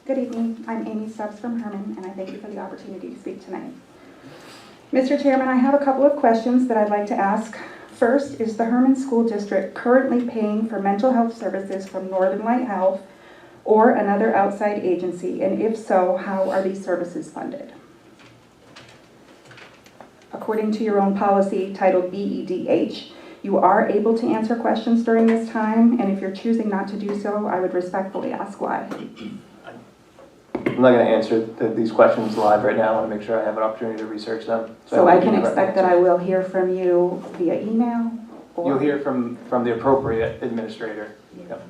Good evening. I'm Amy Stubbs from Herman, and I thank you for the opportunity to speak tonight. Mr. Chairman, I have a couple of questions that I'd like to ask. First, is the Herman School District currently paying for mental health services from Northern Light Health or another outside agency? And if so, how are these services funded? According to your own policy titled BEDH, you are able to answer questions during this time, and if you're choosing not to do so, I would respectfully ask why. I'm not going to answer these questions live right now. I want to make sure I have an opportunity to research them. So I can expect that I will hear from you via email? Or? You'll hear from the appropriate administrator. Yep.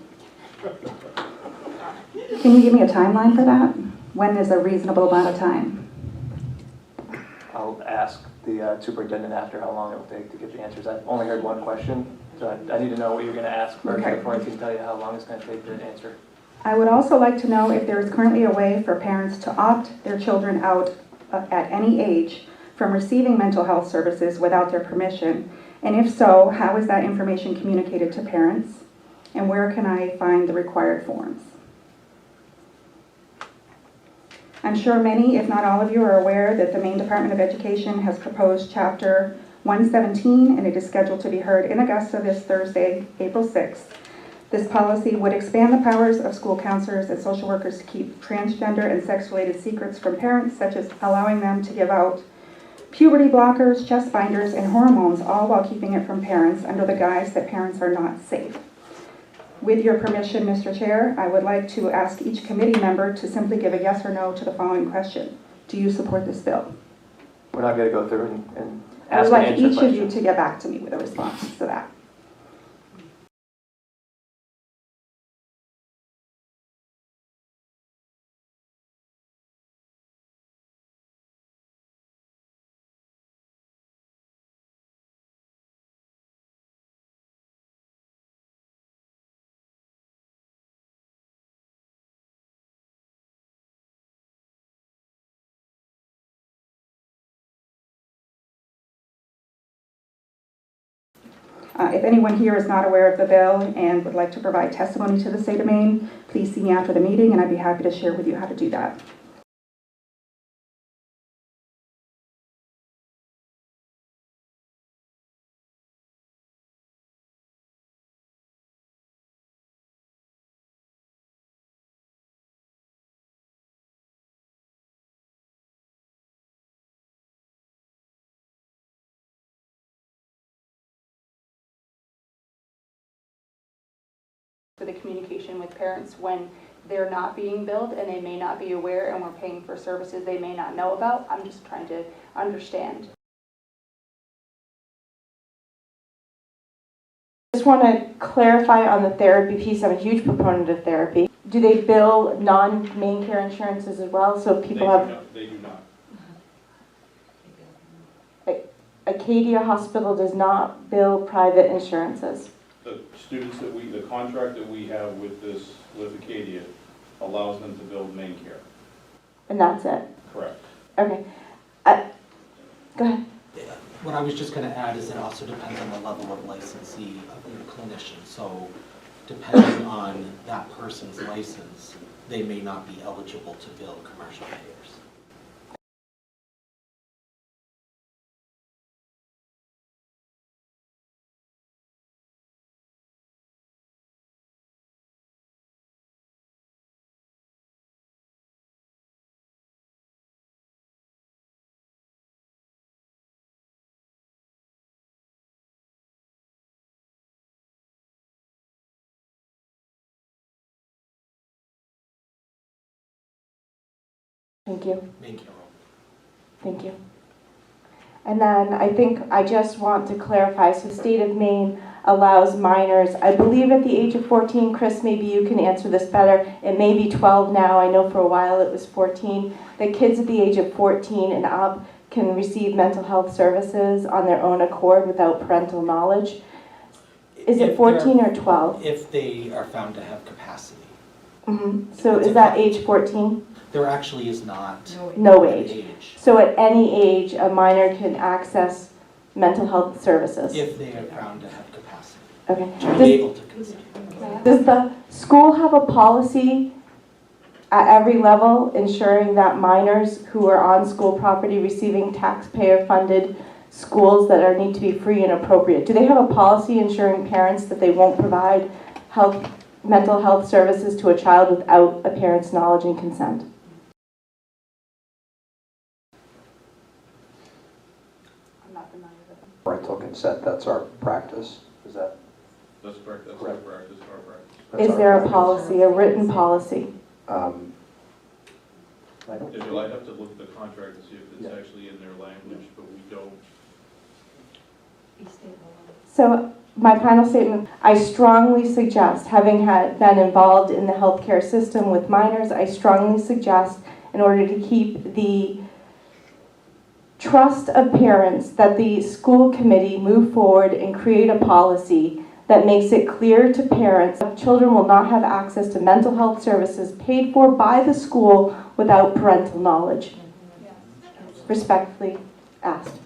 Can you give me a timeline for that? When is a reasonable amount of time? I'll ask the superintendent after how long it will take to get the answers. I've only heard one question, so I need to know what you're going to ask first before I can tell you how long it's going to take to answer. I would also like to know if there is currently a way for parents to opt their children out at any age from receiving mental health services without their permission, and if so, how is that information communicated to parents, and where can I find the required forms? I'm sure many, if not all of you, are aware that the Maine Department of Education has proposed Chapter 117, and it is scheduled to be heard in Augusta this Thursday, April 6th. This policy would expand the powers of school counselors and social workers to keep transgender and sex-related secrets from parents, such as allowing them to give out puberty blockers, chest binders, and hormones, all while keeping it from parents under the guise that parents are not safe. With your permission, Mr. Chair, I would like to ask each committee member to simply give a yes or no to the following question. Do you support this bill? We're not going to go through and ask and answer questions. I would like each of you to get back to me with a response to that. If anyone here is not aware of the bill and would like to provide testimony to the state of Maine, please see me after the meeting and I'd be happy to share with you how to do that. For the communication with parents when they're not being billed and they may not be aware and we're paying for services they may not know about. I'm just trying to understand. I just want to clarify on the therapy piece. I'm a huge proponent of therapy. Do they bill non-main care insurances as well? So people They do not. Acadia Hospital does not bill private insurances. The students that the contract that we have with Acadia allows them to build main care. And that's it? Correct. Okay. Go ahead. What I was just going to add is it also depends on the level of licensee of your clinician. So depending on that person's license, they may not be eligible to bill commercial payers. Thank you. Main care. Thank you. And then I just want to clarify, so the state of Maine allows minors, I believe at the age of 14, Chris, maybe you can answer this better, it may be 12 now, I know for a while it was 14, that kids at the age of 14 and up can receive mental health services on their own accord without parental knowledge. Is it 14 or 12? If they are found to have capacity. Mm-hmm. So is that age 14? There actually is not No age. So at any age, a minor can access mental health services? If they are found to have capacity. Okay. To be able to consent. Does the school have a policy at every level, ensuring that minors who are on school property receiving taxpayer-funded schools that need to be free and appropriate. Do they have a policy ensuring parents that they won't provide mental health services to a child without a parent's knowledge and consent? I'm not familiar with them. Parental consent, that's our practice. Is that? That's correct, that's our practice, our practice. That's Is our there a practice. policy, a written policy? I don't- I'd have to look at the contract to see if it's Yeah. actually in their language, but we don't. So my final statement, I strongly suggest, having been involved in the healthcare system with minors, I strongly suggest, in order to keep the trust of parents, that the school committee move forward and create a policy that makes it clear to parents that children will not have access to mental health services paid for by the school without parental knowledge. Respectfully asked.